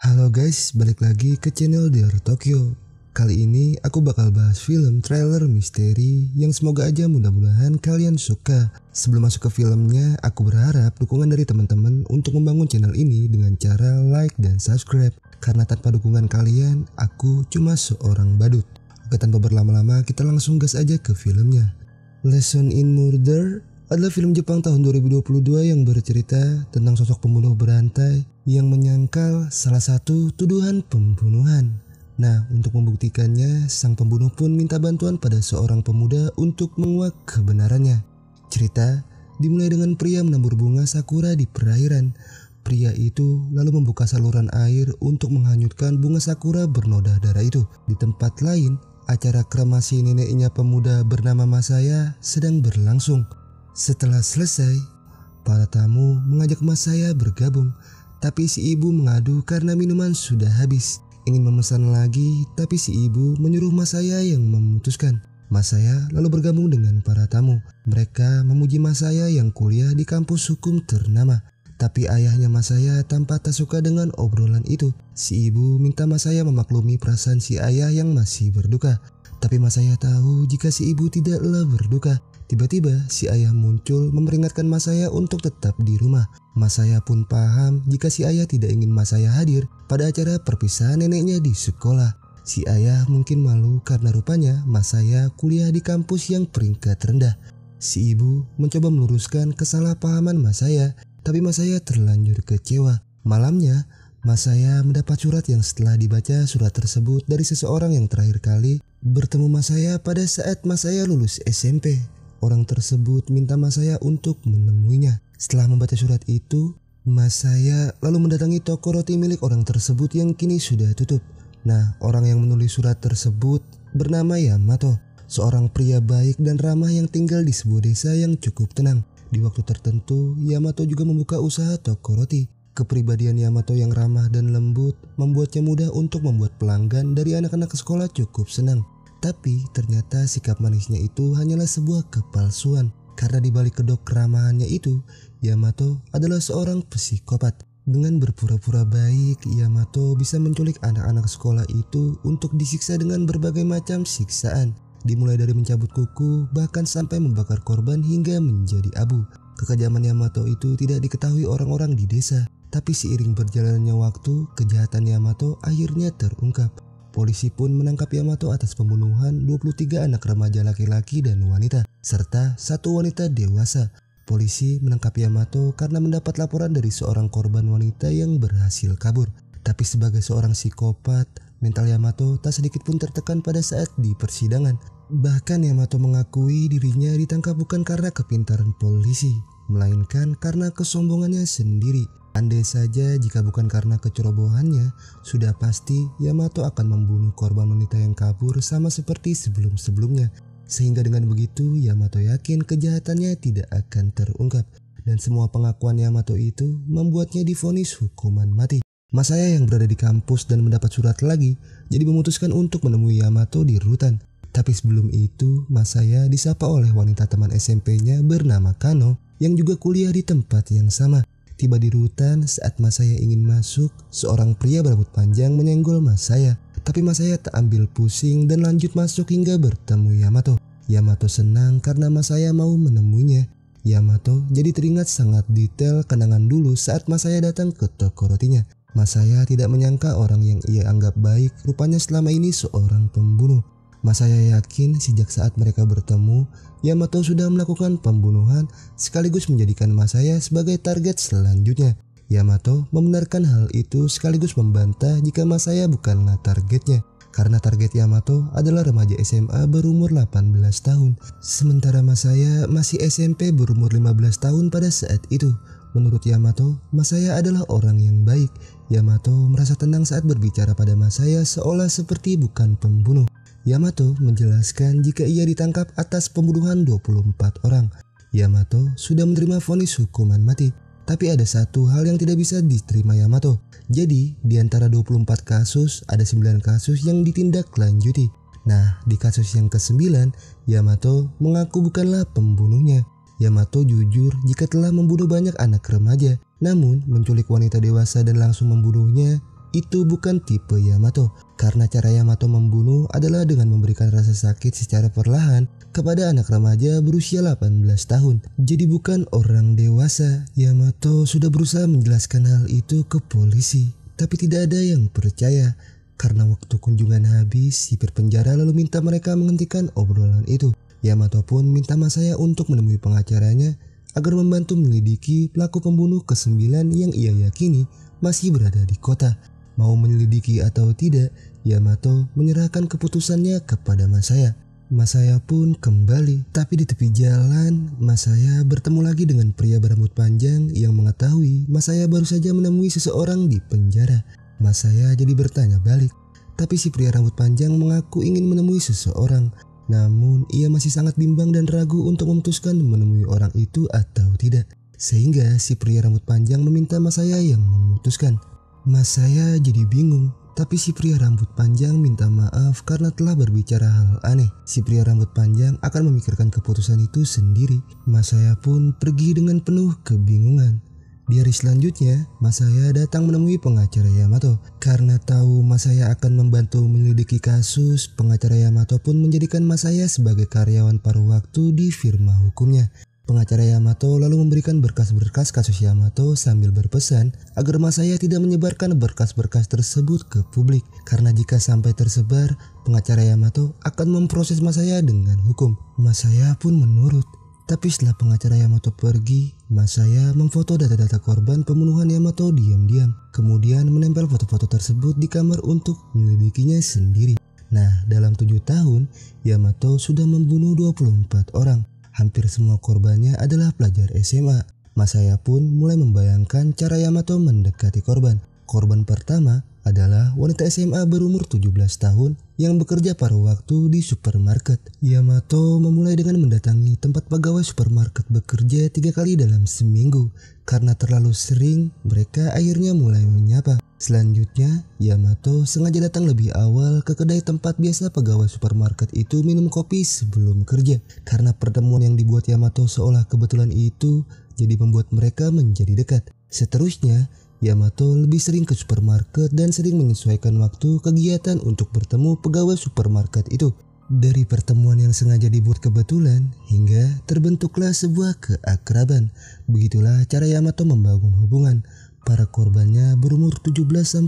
Halo guys, balik lagi ke channel Dear Tokyo. Kali ini aku bakal bahas film trailer misteri yang semoga aja mudah-mudahan kalian suka. Sebelum masuk ke filmnya, aku berharap dukungan dari teman-teman untuk membangun channel ini dengan cara like dan subscribe. Karena tanpa dukungan kalian, aku cuma seorang badut. Oke, tanpa berlama-lama kita langsung gas aja ke filmnya. Lesson in Murder adalah film Jepang tahun 2022 yang bercerita tentang sosok pembunuh berantai yang menyangkal salah satu tuduhan pembunuhan. Nah, untuk membuktikannya, sang pembunuh pun minta bantuan pada seorang pemuda untuk menguak kebenarannya. Cerita dimulai dengan pria menabur bunga sakura di perairan. Pria itu lalu membuka saluran air untuk menghanyutkan bunga sakura bernoda darah itu. Di tempat lain, acara kremasi neneknya pemuda bernama Masaya sedang berlangsung. Setelah selesai, para tamu mengajak Masaya bergabung, tapi si ibu mengadu karena minuman sudah habis. Ingin memesan lagi, tapi si ibu menyuruh Masaya yang memutuskan. Masaya lalu bergabung dengan para tamu. Mereka memuji Masaya yang kuliah di kampus hukum ternama. Tapi ayahnya Masaya tampak tak suka dengan obrolan itu. Si ibu minta Masaya memaklumi perasaan si ayah yang masih berduka. Tapi Masaya tahu jika si ibu tidaklah berduka. Tiba-tiba si ayah muncul memperingatkan Masaya untuk tetap di rumah. Masaya pun paham jika si ayah tidak ingin Masaya hadir pada acara perpisahan neneknya di sekolah. Si ayah mungkin malu karena rupanya Masaya kuliah di kampus yang peringkat rendah. Si ibu mencoba meluruskan kesalahpahaman Masaya, tapi Masaya terlanjur kecewa. Malamnya, Masaya mendapat surat yang setelah dibaca surat tersebut dari seseorang yang terakhir kali bertemu Masaya pada saat Masaya lulus SMP. Orang tersebut minta Masaya untuk menemuinya. Setelah membaca surat itu, Masaya lalu mendatangi toko roti milik orang tersebut yang kini sudah tutup. Nah, orang yang menulis surat tersebut bernama Yamato, seorang pria baik dan ramah yang tinggal di sebuah desa yang cukup tenang. Di waktu tertentu, Yamato juga membuka usaha toko roti. Kepribadian Yamato yang ramah dan lembut membuatnya mudah untuk membuat pelanggan dari anak-anak sekolah cukup senang. Tapi ternyata sikap manisnya itu hanyalah sebuah kepalsuan. Karena di balik kedok keramahannya itu, Yamato adalah seorang psikopat. Dengan berpura-pura baik, Yamato bisa menculik anak-anak sekolah itu untuk disiksa dengan berbagai macam siksaan. Dimulai dari mencabut kuku, bahkan sampai membakar korban hingga menjadi abu. Kekejaman Yamato itu tidak diketahui orang-orang di desa. Tapi seiring berjalannya waktu, kejahatan Yamato akhirnya terungkap. Polisi pun menangkap Yamato atas pembunuhan 23 anak remaja laki-laki dan wanita, serta satu wanita dewasa. Polisi menangkap Yamato karena mendapat laporan dari seorang korban wanita yang berhasil kabur. Tapi sebagai seorang psikopat, mental Yamato tak sedikit pun tertekan pada saat di persidangan. Bahkan Yamato mengakui dirinya ditangkap bukan karena kepintaran polisi, melainkan karena kesombongannya sendiri. Andai saja jika bukan karena kecerobohannya, sudah pasti Yamato akan membunuh korban wanita yang kabur sama seperti sebelum-sebelumnya. Sehingga dengan begitu Yamato yakin kejahatannya tidak akan terungkap. Dan semua pengakuan Yamato itu membuatnya divonis hukuman mati. Masaya yang berada di kampus dan mendapat surat lagi, jadi memutuskan untuk menemui Yamato di rutan. Tapi sebelum itu, Masaya disapa oleh wanita teman SMP-nya bernama Kano yang juga kuliah di tempat yang sama. Tiba di rutan, saat Masaya ingin masuk, seorang pria berambut panjang menyenggol Masaya. Tapi Masaya tak ambil pusing dan lanjut masuk hingga bertemu Yamato. Yamato senang karena Masaya mau menemuinya. Yamato jadi teringat sangat detail kenangan dulu saat Masaya datang ke toko rotinya. Masaya tidak menyangka orang yang ia anggap baik rupanya selama ini seorang pembunuh. Masaya yakin sejak saat mereka bertemu, Yamato sudah melakukan pembunuhan sekaligus menjadikan Masaya sebagai target selanjutnya. Yamato membenarkan hal itu sekaligus membantah jika Masaya bukanlah targetnya. Karena target Yamato adalah remaja SMA berumur 18 tahun. Sementara Masaya masih SMP berumur 15 tahun pada saat itu. Menurut Yamato, Masaya adalah orang yang baik. Yamato merasa tenang saat berbicara pada Masaya seolah seperti bukan pembunuh. Yamato menjelaskan jika ia ditangkap atas pembunuhan 24 orang. Yamato sudah menerima vonis hukuman mati. Tapi ada satu hal yang tidak bisa diterima Yamato. Jadi di antara 24 kasus ada 9 kasus yang ditindaklanjuti. Nah, di kasus yang ke-9 Yamato mengaku bukanlah pembunuhnya. Yamato jujur jika telah membunuh banyak anak remaja. Namun menculik wanita dewasa dan langsung membunuhnya itu bukan tipe Yamato, karena cara Yamato membunuh adalah dengan memberikan rasa sakit secara perlahan kepada anak remaja berusia 18 tahun. Jadi bukan orang dewasa. Yamato sudah berusaha menjelaskan hal itu ke polisi, tapi tidak ada yang percaya. Karena waktu kunjungan habis, sipir penjara lalu minta mereka menghentikan obrolan itu. Yamato pun minta Masaya untuk menemui pengacaranya agar membantu menyelidiki pelaku pembunuh ke-9 yang ia yakini masih berada di kota. Mau menyelidiki atau tidak, Yamato menyerahkan keputusannya kepada Masaya. Masaya pun kembali, tapi di tepi jalan, Masaya bertemu lagi dengan pria berambut panjang yang mengetahui Masaya baru saja menemui seseorang di penjara. Masaya jadi bertanya balik, tapi si pria rambut panjang mengaku ingin menemui seseorang. Namun ia masih sangat bimbang dan ragu untuk memutuskan menemui orang itu atau tidak. Sehingga si pria rambut panjang meminta Masaya yang memutuskan. Masaya jadi bingung, tapi si pria rambut panjang minta maaf karena telah berbicara hal aneh. Si pria rambut panjang akan memikirkan keputusan itu sendiri. Masaya pun pergi dengan penuh kebingungan. Di hari selanjutnya, Masaya datang menemui pengacara Yamato. Karena tahu Masaya akan membantu menyelidiki kasus, pengacara Yamato pun menjadikan Masaya sebagai karyawan paruh waktu di firma hukumnya. Pengacara Yamato lalu memberikan berkas-berkas kasus Yamato sambil berpesan agar Masaya tidak menyebarkan berkas-berkas tersebut ke publik. Karena jika sampai tersebar, pengacara Yamato akan memproses Masaya dengan hukum. Masaya pun menurut. Tapi setelah pengacara Yamato pergi, Masaya memfoto data-data korban pembunuhan Yamato diam-diam. Kemudian menempel foto-foto tersebut di kamar untuk menyelidikinya sendiri. Nah, dalam 7 tahun, Yamato sudah membunuh 24 orang. Hampir semua korbannya adalah pelajar SMA. Masaya pun mulai membayangkan cara Yamato mendekati korban. Korban pertama adalah wanita SMA berumur 17 tahun yang bekerja paruh waktu di supermarket. Yamato memulai dengan mendatangi tempat pegawai supermarket bekerja 3 kali dalam seminggu. Karena terlalu sering, mereka akhirnya mulai menyapa. Selanjutnya, Yamato sengaja datang lebih awal ke kedai tempat biasa pegawai supermarket itu minum kopi sebelum kerja. Karena pertemuan yang dibuat Yamato seolah kebetulan itu jadi membuat mereka menjadi dekat. Seterusnya, Yamato lebih sering ke supermarket dan sering menyesuaikan waktu kegiatan untuk bertemu pegawai supermarket itu. Dari pertemuan yang sengaja dibuat kebetulan hingga terbentuklah sebuah keakraban. Begitulah cara Yamato membangun hubungan. Para korbannya berumur 17-18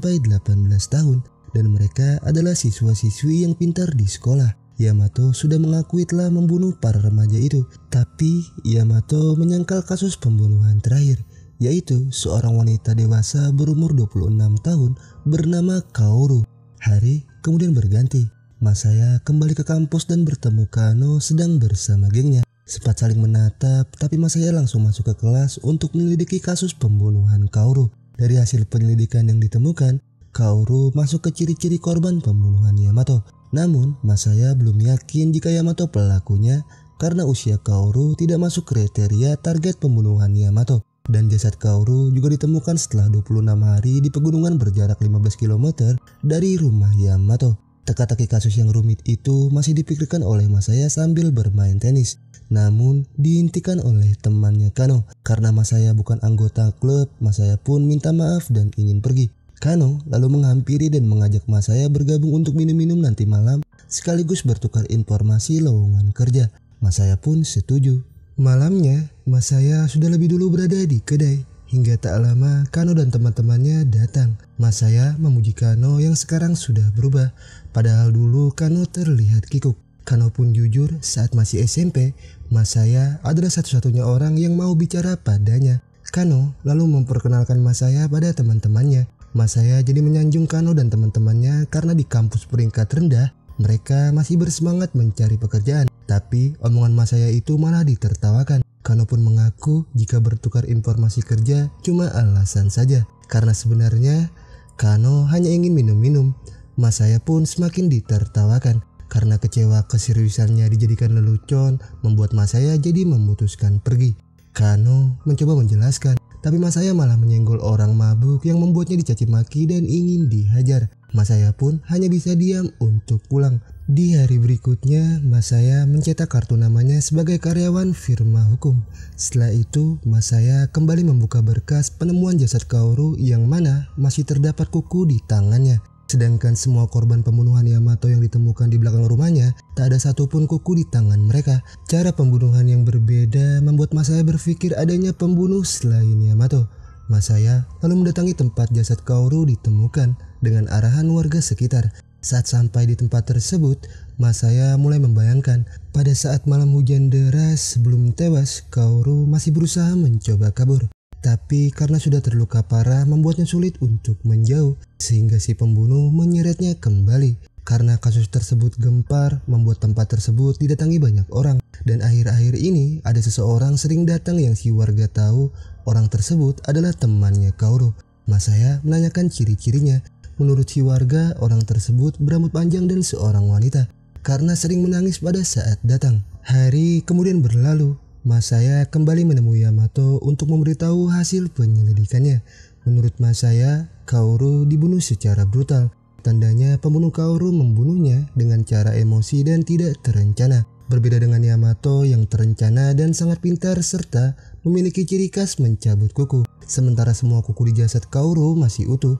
tahun dan mereka adalah siswa-siswi yang pintar di sekolah. Yamato sudah mengakui telah membunuh para remaja itu, tapi Yamato menyangkal kasus pembunuhan terakhir, yaitu seorang wanita dewasa berumur 26 tahun bernama Kaoru. Hari kemudian berganti. Masaya kembali ke kampus dan bertemu Kano sedang bersama gengnya. Sempat saling menatap, tapi Masaya langsung masuk ke kelas untuk menyelidiki kasus pembunuhan Kaoru. Dari hasil penyelidikan yang ditemukan, Kaoru masuk ke ciri-ciri korban pembunuhan Yamato. Namun, Masaya belum yakin jika Yamato pelakunya karena usia Kaoru tidak masuk kriteria target pembunuhan Yamato. Dan jasad Kaoru juga ditemukan setelah 26 hari di pegunungan berjarak 15 km dari rumah Yamato. Teka-teki kasus yang rumit itu masih dipikirkan oleh Masaya sambil bermain tenis. Namun dihentikan oleh temannya Kano. Karena Masaya bukan anggota klub, Masaya pun minta maaf dan ingin pergi. Kano lalu menghampiri dan mengajak Masaya bergabung untuk minum-minum nanti malam sekaligus bertukar informasi lowongan kerja. Masaya pun setuju. Malamnya, Masaya sudah lebih dulu berada di kedai. Hingga tak lama, Kano dan teman-temannya datang. Masaya memuji Kano yang sekarang sudah berubah. Padahal dulu Kano terlihat kikuk. Kano pun jujur saat masih SMP, Masaya adalah satu-satunya orang yang mau bicara padanya. Kano lalu memperkenalkan Masaya pada teman-temannya. Masaya jadi menyanjung Kano dan teman-temannya karena di kampus peringkat rendah, mereka masih bersemangat mencari pekerjaan. Tapi omongan Masaya itu malah ditertawakan. Kano pun mengaku jika bertukar informasi kerja cuma alasan saja. Karena sebenarnya Kano hanya ingin minum-minum. Masaya pun semakin ditertawakan. Karena kecewa keseriusannya dijadikan lelucon, membuat Masaya jadi memutuskan pergi. Kano mencoba menjelaskan, tapi Masaya malah menyenggol orang mabuk yang membuatnya dicaci maki dan ingin dihajar. Masaya pun hanya bisa diam untuk pulang. Di hari berikutnya, Masaya mencetak kartu namanya sebagai karyawan firma hukum. Setelah itu, Masaya kembali membuka berkas penemuan jasad Kaoru yang mana masih terdapat kuku di tangannya. Sedangkan semua korban pembunuhan Yamato yang ditemukan di belakang rumahnya, tak ada satupun kuku di tangan mereka. Cara pembunuhan yang berbeda membuat Masaya berpikir adanya pembunuh selain Yamato. Masaya lalu mendatangi tempat jasad Kaoru ditemukan dengan arahan warga sekitar. Saat sampai di tempat tersebut, Masaya mulai membayangkan pada saat malam hujan deras sebelum tewas, Kaoru masih berusaha mencoba kabur. Tapi karena sudah terluka parah membuatnya sulit untuk menjauh, sehingga si pembunuh menyeretnya kembali. Karena kasus tersebut gempar, membuat tempat tersebut didatangi banyak orang. Dan akhir-akhir ini ada seseorang sering datang yang si warga tahu orang tersebut adalah temannya Kaoru. Masaya menanyakan ciri-cirinya. Menurut si warga, orang tersebut berambut panjang dan seorang wanita karena sering menangis pada saat datang. Hari kemudian berlalu, Masaya kembali menemui Yamato untuk memberitahu hasil penyelidikannya. Menurut Masaya, Kaoru dibunuh secara brutal. Tandanya pembunuh Kaoru membunuhnya dengan cara emosi dan tidak terencana. Berbeda dengan Yamato yang terencana dan sangat pintar serta memiliki ciri khas mencabut kuku. Sementara semua kuku di jasad Kaoru masih utuh.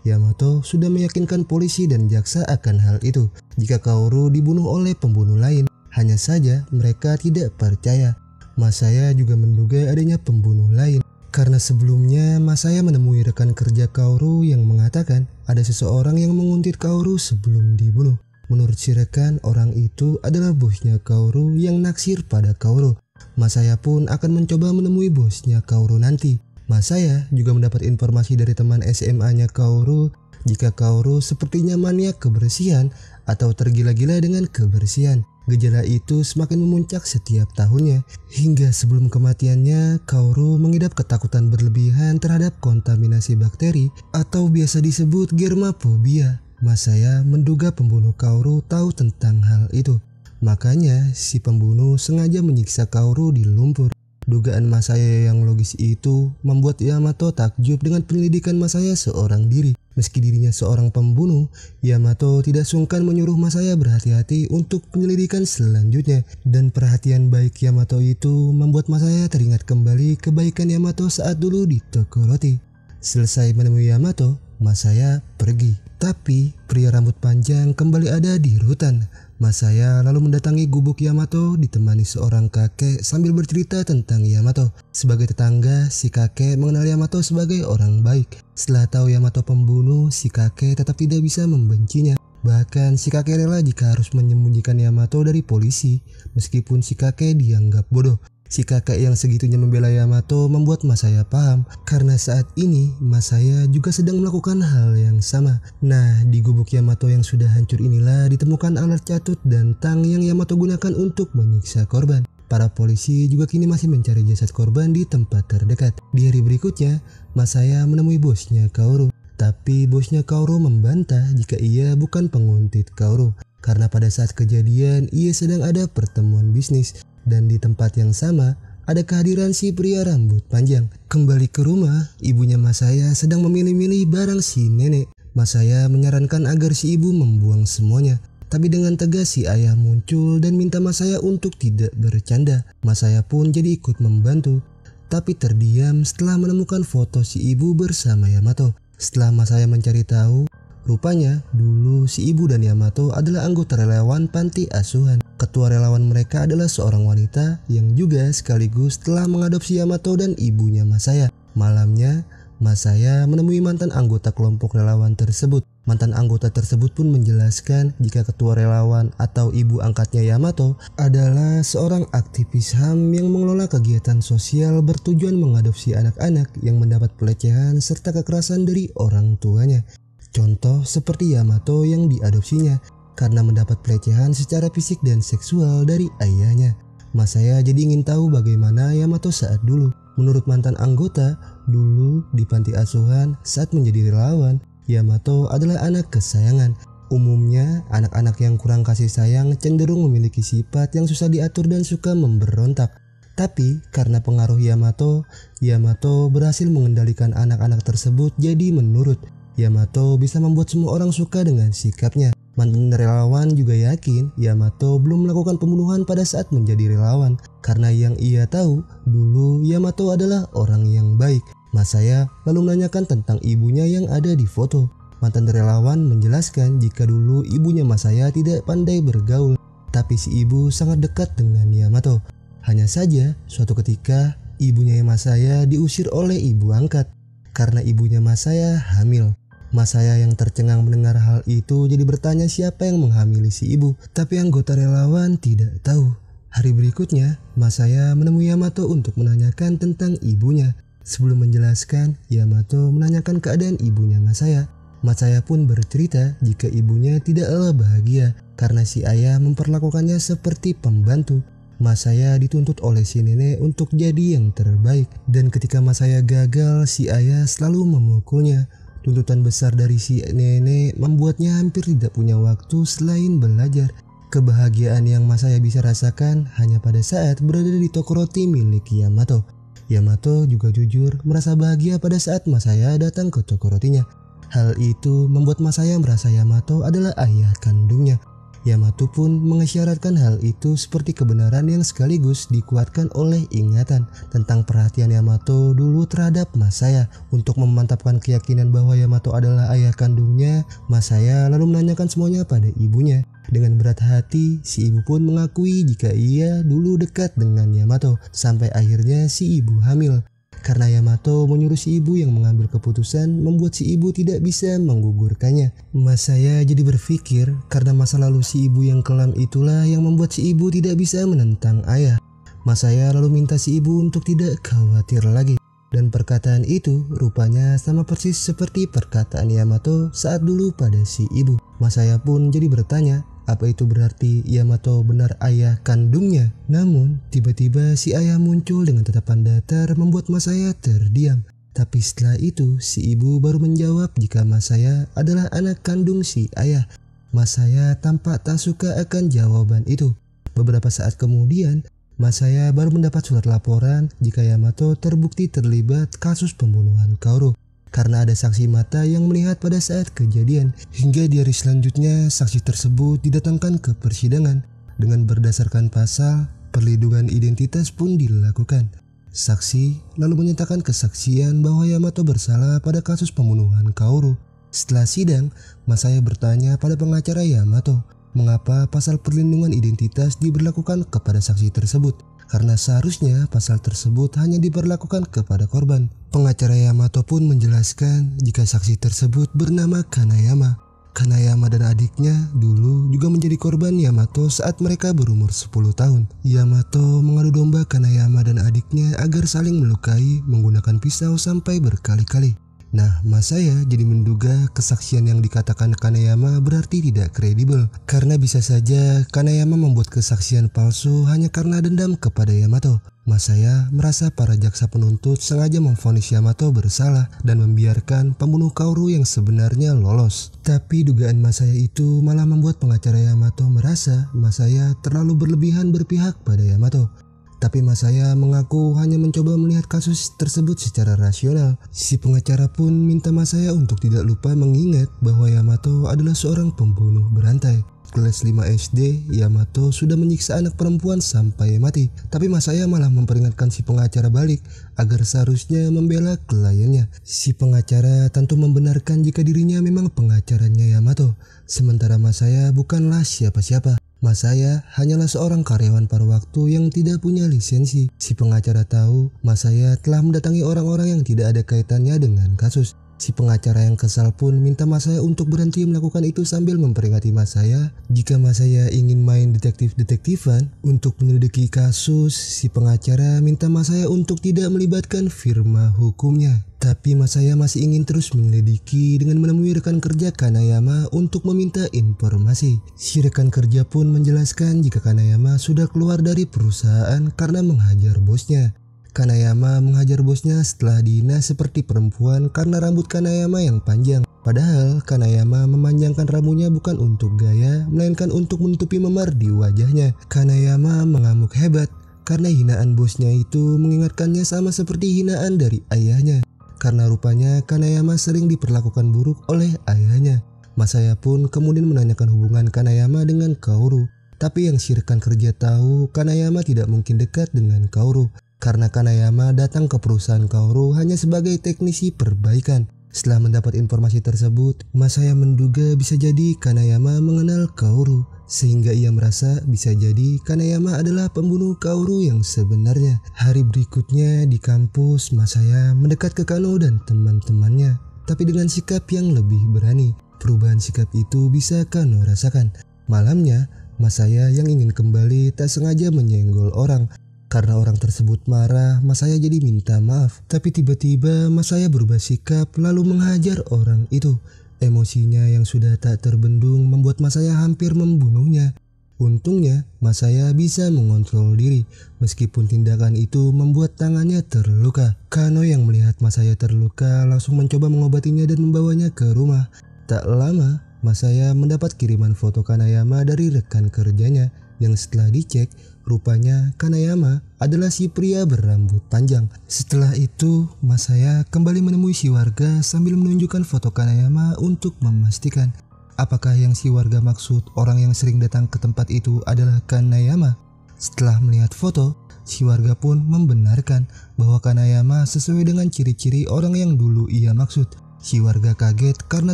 Yamato sudah meyakinkan polisi dan jaksa akan hal itu jika Kaoru dibunuh oleh pembunuh lain. Hanya saja mereka tidak percaya. Masaya juga menduga adanya pembunuh lain karena sebelumnya Masaya menemui rekan kerja Kaoru yang mengatakan ada seseorang yang menguntit Kaoru sebelum dibunuh. Menurut si rekan, orang itu adalah bosnya Kaoru yang naksir pada Kaoru. Masaya pun akan mencoba menemui bosnya Kaoru nanti. Masaya juga mendapat informasi dari teman SMA-nya Kaoru jika Kaoru sepertinya maniak kebersihan atau tergila-gila dengan kebersihan. Gejala itu semakin memuncak setiap tahunnya hingga sebelum kematiannya Kaoru mengidap ketakutan berlebihan terhadap kontaminasi bakteri atau biasa disebut germafobia. Masaya menduga pembunuh Kaoru tahu tentang hal itu. Makanya si pembunuh sengaja menyiksa Kaoru di lumpur. Dugaan Masaya yang logis itu membuat Yamato takjub dengan penyelidikan Masaya seorang diri. Meski dirinya seorang pembunuh, Yamato tidak sungkan menyuruh Masaya berhati-hati untuk penyelidikan selanjutnya. Dan perhatian baik Yamato itu membuat Masaya teringat kembali kebaikan Yamato saat dulu di toko roti. Selesai menemui Yamato, Masaya pergi. Tapi pria rambut panjang kembali ada di rutan. Masaya lalu mendatangi gubuk Yamato ditemani seorang kakek sambil bercerita tentang Yamato. Sebagai tetangga, si kakek mengenal Yamato sebagai orang baik. Setelah tahu Yamato pembunuh, si kakek tetap tidak bisa membencinya. Bahkan si kakek rela jika harus menyembunyikan Yamato dari polisi, meskipun si kakek dianggap bodoh. Si kakek yang segitunya membela Yamato membuat Masaya paham karena saat ini Masaya juga sedang melakukan hal yang sama. Nah, di gubuk Yamato yang sudah hancur inilah ditemukan alat catut dan tang yang Yamato gunakan untuk menyiksa korban. Para polisi juga kini masih mencari jasad korban di tempat terdekat. Di hari berikutnya, Masaya menemui bosnya Kaoru. Tapi bosnya Kaoru membantah jika ia bukan penguntit Kaoru karena pada saat kejadian ia sedang ada pertemuan bisnis. Dan di tempat yang sama ada kehadiran si pria rambut panjang. Kembali ke rumah, ibunya Masaya sedang memilih-milih barang si nenek. Masaya menyarankan agar si ibu membuang semuanya. Tapi dengan tegas si ayah muncul dan minta Masaya untuk tidak bercanda. Masaya pun jadi ikut membantu. Tapi terdiam setelah menemukan foto si ibu bersama Yamato. Setelah Masaya mencari tahu, rupanya dulu si ibu dan Yamato adalah anggota relawan panti asuhan. Ketua relawan mereka adalah seorang wanita yang juga sekaligus telah mengadopsi Yamato dan ibunya Masaya. Malamnya, Masaya menemui mantan anggota kelompok relawan tersebut. Mantan anggota tersebut pun menjelaskan jika ketua relawan atau ibu angkatnya Yamato adalah seorang aktivis HAM yang mengelola kegiatan sosial bertujuan mengadopsi anak-anak yang mendapat pelecehan serta kekerasan dari orang tuanya. Contoh seperti Yamato yang diadopsinya karena mendapat pelecehan secara fisik dan seksual dari ayahnya. Masaya jadi ingin tahu bagaimana Yamato saat dulu. Menurut mantan anggota, dulu di panti asuhan saat menjadi relawan, Yamato adalah anak kesayangan. Umumnya, anak-anak yang kurang kasih sayang cenderung memiliki sifat yang susah diatur dan suka memberontak. Tapi karena pengaruh Yamato berhasil mengendalikan anak-anak tersebut jadi menurut. Yamato bisa membuat semua orang suka dengan sikapnya. Mantan relawan juga yakin Yamato belum melakukan pembunuhan pada saat menjadi relawan karena yang ia tahu dulu Yamato adalah orang yang baik. Masaya lalu menanyakan tentang ibunya yang ada di foto. Mantan relawan menjelaskan jika dulu ibunya Masaya tidak pandai bergaul, tapi si ibu sangat dekat dengan Yamato. Hanya saja suatu ketika ibunya Masaya diusir oleh ibu angkat karena ibunya Masaya hamil. Masaya yang tercengang mendengar hal itu jadi bertanya siapa yang menghamili si ibu, tapi anggota relawan tidak tahu. Hari berikutnya, Masaya menemui Yamato untuk menanyakan tentang ibunya. Sebelum menjelaskan, Yamato menanyakan keadaan ibunya Masaya. Masaya pun bercerita jika ibunya tidaklah bahagia karena si ayah memperlakukannya seperti pembantu. Masaya dituntut oleh si nenek untuk jadi yang terbaik, dan ketika Masaya gagal, si ayah selalu memukulnya. Tuntutan besar dari si nenek membuatnya hampir tidak punya waktu selain belajar. Kebahagiaan yang Masaya bisa rasakan hanya pada saat berada di toko roti milik Yamato. Yamato juga jujur merasa bahagia pada saat Masaya datang ke toko rotinya. Hal itu membuat Masaya merasa Yamato adalah ayah kandungnya. Yamato pun mengisyaratkan hal itu seperti kebenaran yang sekaligus dikuatkan oleh ingatan tentang perhatian Yamato dulu terhadap Masaya. Untuk memantapkan keyakinan bahwa Yamato adalah ayah kandungnya, Masaya lalu menanyakan semuanya pada ibunya. Dengan berat hati, si ibu pun mengakui jika ia dulu dekat dengan Yamato sampai akhirnya si ibu hamil. Karena Yamato menyuruh si ibu yang mengambil keputusan membuat si ibu tidak bisa menggugurkannya. Masaya jadi berpikir karena masa lalu si ibu yang kelam itulah yang membuat si ibu tidak bisa menentang ayah. Masaya lalu minta si ibu untuk tidak khawatir lagi. Dan perkataan itu rupanya sama persis seperti perkataan Yamato saat dulu pada si ibu. Masaya pun jadi bertanya, apa itu berarti Yamato benar ayah kandungnya? Namun tiba-tiba si ayah muncul dengan tatapan datar membuat Masaya terdiam. Tapi setelah itu si ibu baru menjawab jika Masaya adalah anak kandung si ayah. Masaya tampak tak suka akan jawaban itu. Beberapa saat kemudian Masaya baru mendapat surat laporan jika Yamato terbukti terlibat kasus pembunuhan Kaoru. Karena ada saksi mata yang melihat pada saat kejadian, hingga di hari selanjutnya saksi tersebut didatangkan ke persidangan. Dengan berdasarkan pasal, perlindungan identitas pun dilakukan. Saksi lalu menyatakan kesaksian bahwa Yamato bersalah pada kasus pembunuhan Kaoru. Setelah sidang, Masaya bertanya pada pengacara Yamato, mengapa pasal perlindungan identitas diberlakukan kepada saksi tersebut? Karena seharusnya pasal tersebut hanya diberlakukan kepada korban. Pengacara Yamato pun menjelaskan jika saksi tersebut bernama Kanayama. Kanayama dan adiknya dulu juga menjadi korban Yamato saat mereka berumur 10 tahun. Yamato mengadu domba Kanayama dan adiknya agar saling melukai menggunakan pisau sampai berkali-kali. Nah, Masaya jadi menduga kesaksian yang dikatakan Kanayama berarti tidak kredibel, karena bisa saja Kanayama membuat kesaksian palsu hanya karena dendam kepada Yamato. Masaya merasa para jaksa penuntut sengaja memvonis Yamato bersalah dan membiarkan pembunuh Kaoru yang sebenarnya lolos. Tapi dugaan Masaya itu malah membuat pengacara Yamato merasa Masaya terlalu berlebihan berpihak pada Yamato. Tapi Masaya mengaku hanya mencoba melihat kasus tersebut secara rasional. Si pengacara pun minta Masaya untuk tidak lupa mengingat bahwa Yamato adalah seorang pembunuh berantai. Kelas 5 SD, Yamato sudah menyiksa anak perempuan sampai mati. Tapi Masaya malah memperingatkan si pengacara balik agar seharusnya membela kliennya. Si pengacara tentu membenarkan jika dirinya memang pengacaranya Yamato. Sementara Masaya bukanlah siapa-siapa. Masaya hanyalah seorang karyawan paruh waktu yang tidak punya lisensi. Si pengacara tahu Masaya telah mendatangi orang-orang yang tidak ada kaitannya dengan kasus. Si pengacara yang kesal pun minta Masaya untuk berhenti melakukan itu sambil memperingati Masaya jika Masaya ingin main detektif-detektifan untuk menyelidiki kasus. Si pengacara minta Masaya untuk tidak melibatkan firma hukumnya. Tapi Masaya masih ingin terus menyelidiki dengan menemui rekan kerja Kanayama untuk meminta informasi. Si rekan kerja pun menjelaskan jika Kanayama sudah keluar dari perusahaan karena menghajar bosnya. Kanayama menghajar bosnya setelah dihina seperti perempuan karena rambut Kanayama yang panjang. Padahal Kanayama memanjangkan rambutnya bukan untuk gaya, melainkan untuk menutupi memar di wajahnya. Kanayama mengamuk hebat karena hinaan bosnya itu mengingatkannya sama seperti hinaan dari ayahnya. Karena rupanya Kanayama sering diperlakukan buruk oleh ayahnya. Masaya pun kemudian menanyakan hubungan Kanayama dengan Kaoru. Tapi yang si rekan kerja tahu, Kanayama tidak mungkin dekat dengan Kaoru karena Kanayama datang ke perusahaan Kaoru hanya sebagai teknisi perbaikan. Setelah mendapat informasi tersebut, Masaya menduga bisa jadi Kanayama mengenal Kaoru, sehingga ia merasa bisa jadi Kanayama adalah pembunuh Kaoru yang sebenarnya. Hari berikutnya di kampus, Masaya mendekat ke Kano dan teman-temannya, tapi dengan sikap yang lebih berani. Perubahan sikap itu bisa Kano rasakan. Malamnya, Masaya yang ingin kembali tak sengaja menyenggol orang. Karena orang tersebut marah, Masaya jadi minta maaf. Tapi tiba-tiba Masaya berubah sikap lalu menghajar orang itu. Emosinya yang sudah tak terbendung membuat Masaya hampir membunuhnya. Untungnya Masaya bisa mengontrol diri meskipun tindakan itu membuat tangannya terluka. Kano yang melihat Masaya terluka langsung mencoba mengobatinya dan membawanya ke rumah. Tak lama Masaya mendapat kiriman foto Kanayama dari rekan kerjanya yang setelah dicek, rupanya Kanayama adalah si pria berambut panjang. Setelah itu, Masaya kembali menemui si warga sambil menunjukkan foto Kanayama untuk memastikan apakah yang si warga maksud orang yang sering datang ke tempat itu adalah Kanayama. Setelah melihat foto, si warga pun membenarkan bahwa Kanayama sesuai dengan ciri-ciri orang yang dulu ia maksud. Si warga kaget karena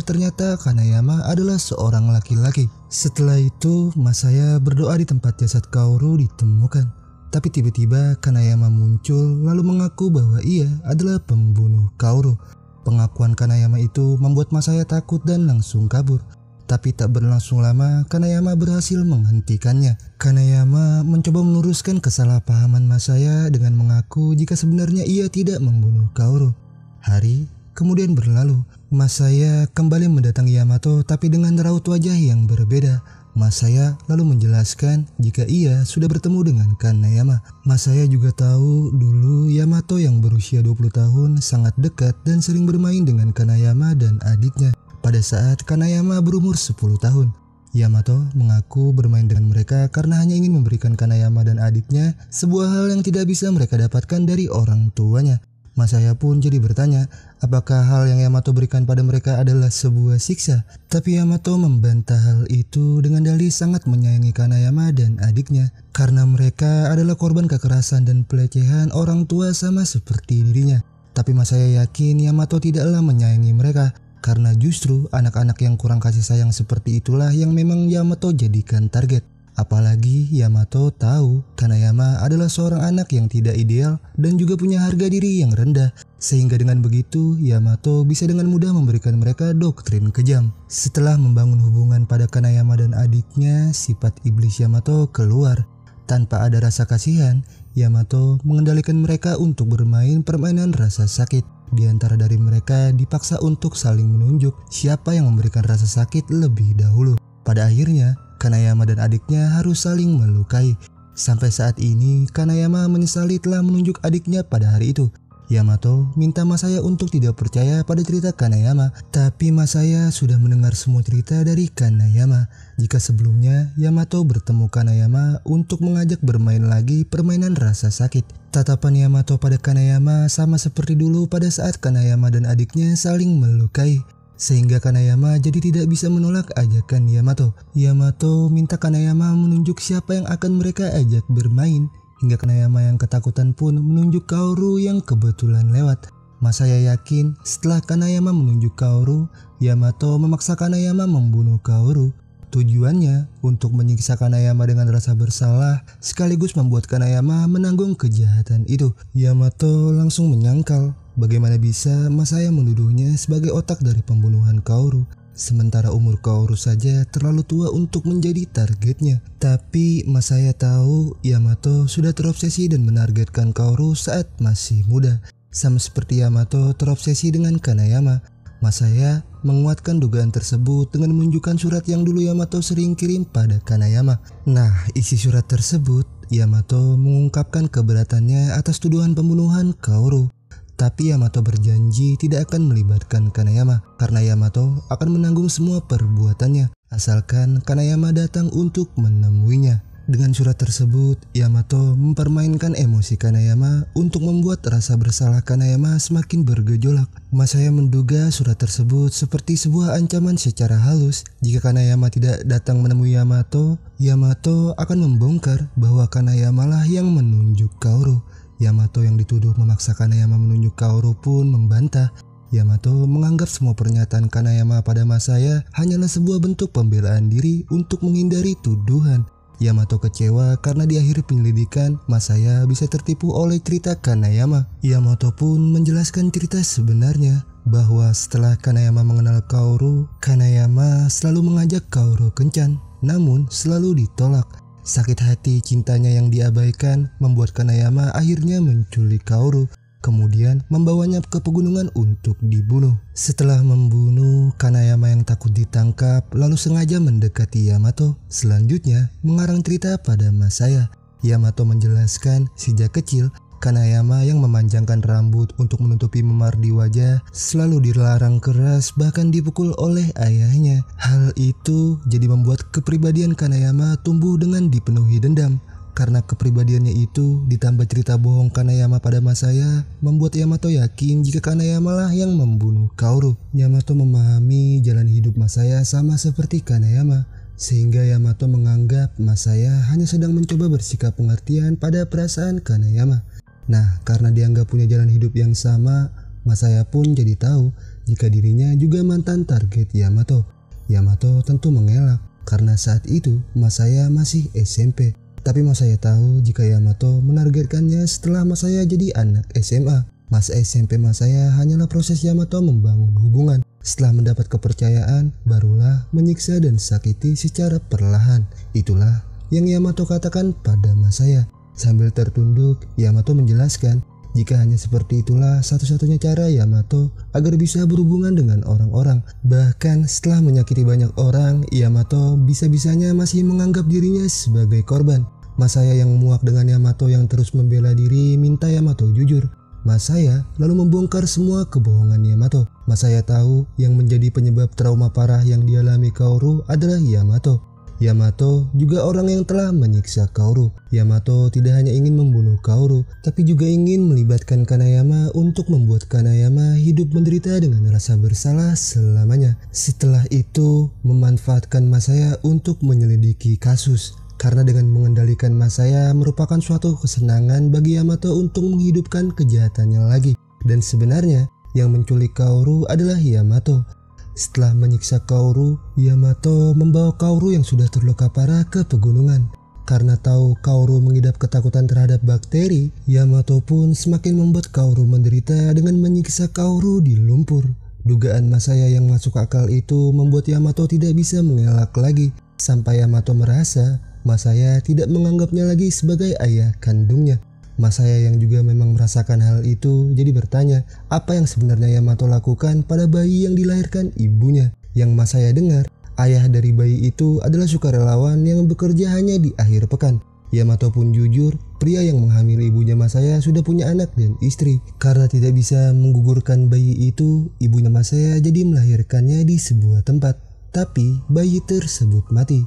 ternyata Kanayama adalah seorang laki-laki. Setelah itu, Masaya berdoa di tempat jasad Kaoru ditemukan. Tapi tiba-tiba Kanayama muncul lalu mengaku bahwa ia adalah pembunuh Kaoru. Pengakuan Kanayama itu membuat Masaya takut dan langsung kabur. Tapi tak berlangsung lama, Kanayama berhasil menghentikannya. Kanayama mencoba meluruskan kesalahpahaman Masaya dengan mengaku jika sebenarnya ia tidak membunuh Kaoru. Hari kemudian berlalu. Masaya kembali mendatangi Yamato tapi dengan raut wajah yang berbeda. Masaya lalu menjelaskan jika ia sudah bertemu dengan Kanayama. Masaya juga tahu dulu Yamato yang berusia 20 tahun sangat dekat dan sering bermain dengan Kanayama dan adiknya pada saat Kanayama berumur 10 tahun. Yamato mengaku bermain dengan mereka karena hanya ingin memberikan Kanayama dan adiknya sebuah hal yang tidak bisa mereka dapatkan dari orang tuanya. Masaya pun jadi bertanya apakah hal yang Yamato berikan pada mereka adalah sebuah siksa. Tapi Yamato membantah hal itu dengan dalih sangat menyayangi Kanayama dan adiknya karena mereka adalah korban kekerasan dan pelecehan orang tua sama seperti dirinya. Tapi Masaya yakin Yamato tidaklah menyayangi mereka karena justru anak-anak yang kurang kasih sayang seperti itulah yang memang Yamato jadikan target. Apalagi Yamato tahu Kanayama adalah seorang anak yang tidak ideal dan juga punya harga diri yang rendah. Sehingga dengan begitu Yamato bisa dengan mudah memberikan mereka doktrin kejam. Setelah membangun hubungan pada Kanayama dan adiknya, sifat iblis Yamato keluar. Tanpa ada rasa kasihan, Yamato mengendalikan mereka untuk bermain permainan rasa sakit. Di antara dari mereka dipaksa untuk saling menunjuk siapa yang memberikan rasa sakit lebih dahulu. Pada akhirnya, Kanayama dan adiknya harus saling melukai. Sampai saat ini, Kanayama menyesali telah menunjuk adiknya pada hari itu. Yamato minta Masaya untuk tidak percaya pada cerita Kanayama, tapi Masaya sudah mendengar semua cerita dari Kanayama. Jika sebelumnya Yamato bertemu Kanayama untuk mengajak bermain lagi permainan rasa sakit. Tatapan Yamato pada Kanayama sama seperti dulu pada saat Kanayama dan adiknya saling melukai. Sehingga Kanayama jadi tidak bisa menolak ajakan Yamato. Yamato minta Kanayama menunjuk siapa yang akan mereka ajak bermain. Hingga Kanayama yang ketakutan pun menunjuk Kaoru yang kebetulan lewat. Masaya yakin setelah Kanayama menunjuk Kaoru, Yamato memaksa Kanayama membunuh Kaoru. Tujuannya untuk menyiksa Kanayama dengan rasa bersalah sekaligus membuat Kanayama menanggung kejahatan itu. Yamato langsung menyangkal bagaimana bisa Masaya menuduhnya sebagai otak dari pembunuhan Kaoru. Sementara umur Kaoru saja terlalu tua untuk menjadi targetnya. Tapi Masaya tahu Yamato sudah terobsesi dan menargetkan Kaoru saat masih muda. Sama seperti Yamato terobsesi dengan Kanayama, Masaya menguatkan dugaan tersebut dengan menunjukkan surat yang dulu Yamato sering kirim pada Kanayama. Nah, isi surat tersebut, Yamato mengungkapkan keberatannya atas tuduhan pembunuhan Kaoru. Tapi Yamato berjanji tidak akan melibatkan Kanayama karena Yamato akan menanggung semua perbuatannya asalkan Kanayama datang untuk menemuinya. Dengan surat tersebut, Yamato mempermainkan emosi Kanayama untuk membuat rasa bersalah Kanayama semakin bergejolak. Masaya menduga surat tersebut seperti sebuah ancaman secara halus. Jika Kanayama tidak datang menemui Yamato, Yamato akan membongkar bahwa Kanayama lah yang menunjuk Kaoru. Yamato yang dituduh memaksa Kanayama menunjuk Kaoru pun membantah. Yamato menganggap semua pernyataan Kanayama pada Masaya hanyalah sebuah bentuk pembelaan diri untuk menghindari tuduhan. Yamato kecewa karena di akhir penyelidikan Masaya bisa tertipu oleh cerita Kanayama. Yamato pun menjelaskan cerita sebenarnya bahwa setelah Kanayama mengenal Kaoru, Kanayama selalu mengajak Kaoru kencan, namun selalu ditolak. Sakit hati cintanya yang diabaikan membuat Kanayama akhirnya menculik Kaoru, kemudian membawanya ke pegunungan untuk dibunuh. Setelah membunuh, Kanayama yang takut ditangkap lalu sengaja mendekati Yamato. Selanjutnya mengarang cerita pada Masaya. Yamato menjelaskan sejak kecil Kanayama yang memanjangkan rambut untuk menutupi memar di wajah selalu dilarang keras, bahkan dipukul oleh ayahnya. Hal itu jadi membuat kepribadian Kanayama tumbuh dengan dipenuhi dendam. Karena kepribadiannya itu ditambah cerita bohong Kanayama pada Masaya, membuat Yamato yakin jika Kanayama lah yang membunuh Kaoru. Yamato memahami jalan hidup Masaya sama seperti Kanayama, sehingga Yamato menganggap Masaya hanya sedang mencoba bersikap pengertian pada perasaan Kanayama. Nah, karena dianggap punya jalan hidup yang sama, Masaya pun jadi tahu jika dirinya juga mantan target Yamato. Yamato tentu mengelak karena saat itu Masaya masih SMP. Tapi Masaya tahu jika Yamato menargetkannya setelah Masaya jadi anak SMA. Masa SMP Masaya hanyalah proses Yamato membangun hubungan. Setelah mendapat kepercayaan, barulah menyiksa dan sakiti secara perlahan. Itulah yang Yamato katakan pada Masaya. Sambil tertunduk, Yamato menjelaskan jika hanya seperti itulah satu-satunya cara Yamato agar bisa berhubungan dengan orang-orang. Bahkan setelah menyakiti banyak orang, Yamato bisa-bisanya masih menganggap dirinya sebagai korban. Masaya yang muak dengan Yamato yang terus membela diri minta Yamato jujur. Masaya lalu membongkar semua kebohongan Yamato. Masaya tahu yang menjadi penyebab trauma parah yang dialami Kaoru adalah Yamato. Yamato juga orang yang telah menyiksa Kaoru. Yamato tidak hanya ingin membunuh Kaoru, tapi juga ingin melibatkan Kanayama untuk membuat Kanayama hidup menderita dengan rasa bersalah selamanya. Setelah itu, memanfaatkan Masaya untuk menyelidiki kasus. Karena dengan mengendalikan Masaya merupakan suatu kesenangan bagi Yamato untuk menghidupkan kejahatannya lagi. Dan sebenarnya yang menculik Kaoru adalah Yamato. Setelah menyiksa Kaoru, Yamato membawa Kaoru yang sudah terluka parah ke pegunungan. Karena tahu Kaoru mengidap ketakutan terhadap bakteri, Yamato pun semakin membuat Kaoru menderita dengan menyiksa Kaoru di lumpur. Dugaan Masaya yang masuk akal itu membuat Yamato tidak bisa mengelak lagi. Sampai Yamato merasa Masaya tidak menganggapnya lagi sebagai ayah kandungnya. Masaya yang juga memang merasakan hal itu jadi bertanya apa yang sebenarnya Yamato lakukan pada bayi yang dilahirkan ibunya. Yang Masaya dengar, ayah dari bayi itu adalah sukarelawan yang bekerja hanya di akhir pekan. Yamato pun jujur, pria yang menghamili ibunya Masaya sudah punya anak dan istri. Karena tidak bisa menggugurkan bayi itu, ibunya Masaya jadi melahirkannya di sebuah tempat. Tapi bayi tersebut mati.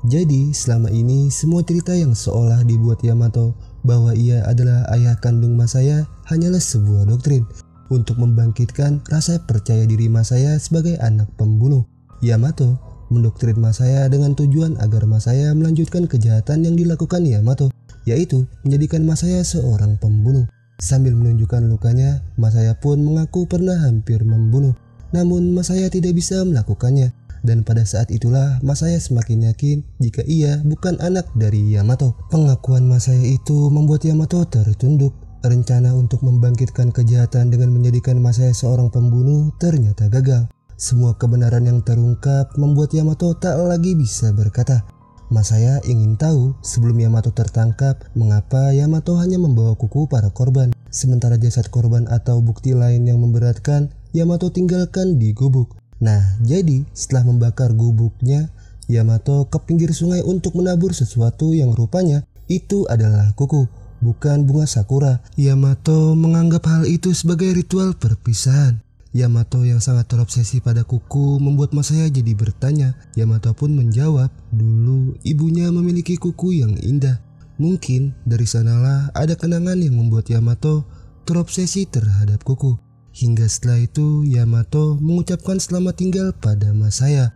Jadi selama ini semua cerita yang seolah dibuat Yamato bahwa ia adalah ayah kandung Masaya hanyalah sebuah doktrin untuk membangkitkan rasa percaya diri Masaya sebagai anak pembunuh. Yamato mendoktrin Masaya dengan tujuan agar Masaya melanjutkan kejahatan yang dilakukan Yamato, yaitu menjadikan Masaya seorang pembunuh. Sambil menunjukkan lukanya, Masaya pun mengaku pernah hampir membunuh, namun Masaya tidak bisa melakukannya. Dan pada saat itulah Masaya semakin yakin jika ia bukan anak dari Yamato. Pengakuan Masaya itu membuat Yamato tertunduk. Rencana untuk membangkitkan kejahatan dengan menjadikan Masaya seorang pembunuh ternyata gagal. Semua kebenaran yang terungkap membuat Yamato tak lagi bisa berkata. Masaya ingin tahu sebelum Yamato tertangkap mengapa Yamato hanya membawa kuku para korban, sementara jasad korban atau bukti lain yang memberatkan Yamato tinggalkan di gubuk. Nah, jadi setelah membakar gubuknya, Yamato ke pinggir sungai untuk menabur sesuatu yang rupanya itu adalah kuku, bukan bunga sakura. Yamato menganggap hal itu sebagai ritual perpisahan. Yamato yang sangat terobsesi pada kuku membuat Masaya jadi bertanya. Yamato pun menjawab, dulu ibunya memiliki kuku yang indah. Mungkin dari sanalah ada kenangan yang membuat Yamato terobsesi terhadap kuku. Hingga setelah itu Yamato mengucapkan selamat tinggal pada Masaya.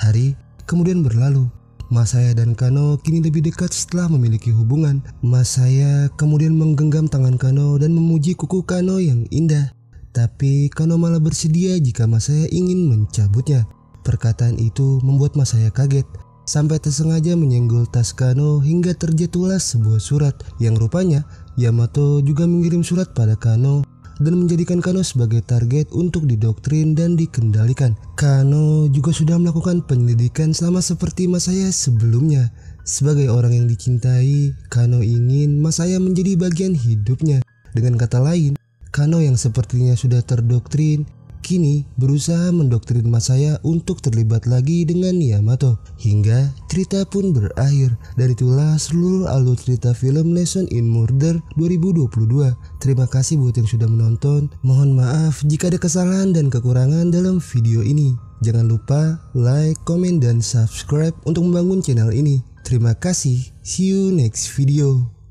Hari kemudian berlalu. Masaya dan Kano kini lebih dekat setelah memiliki hubungan. Masaya kemudian menggenggam tangan Kano dan memuji kuku Kano yang indah. Tapi Kano malah bersedia jika Masaya ingin mencabutnya. Perkataan itu membuat Masaya kaget. Sampai tersengaja menyenggol tas Kano hingga terjatuhlah sebuah surat. Yang rupanya Yamato juga mengirim surat pada Kano dan menjadikan Kano sebagai target untuk didoktrin dan dikendalikan. Kano juga sudah melakukan penyelidikan sama seperti Masaya sebelumnya. Sebagai orang yang dicintai, Kano ingin Masaya menjadi bagian hidupnya. Dengan kata lain, Kano yang sepertinya sudah terdoktrin, kini berusaha mendoktrin Masaya untuk terlibat lagi dengan Yamato. Hingga cerita pun berakhir. Dan itulah seluruh alur cerita film Lesson in Murder 2022. Terima kasih buat yang sudah menonton. Mohon maaf jika ada kesalahan dan kekurangan dalam video ini. Jangan lupa like, komen, dan subscribe untuk membangun channel ini. Terima kasih. See you next video.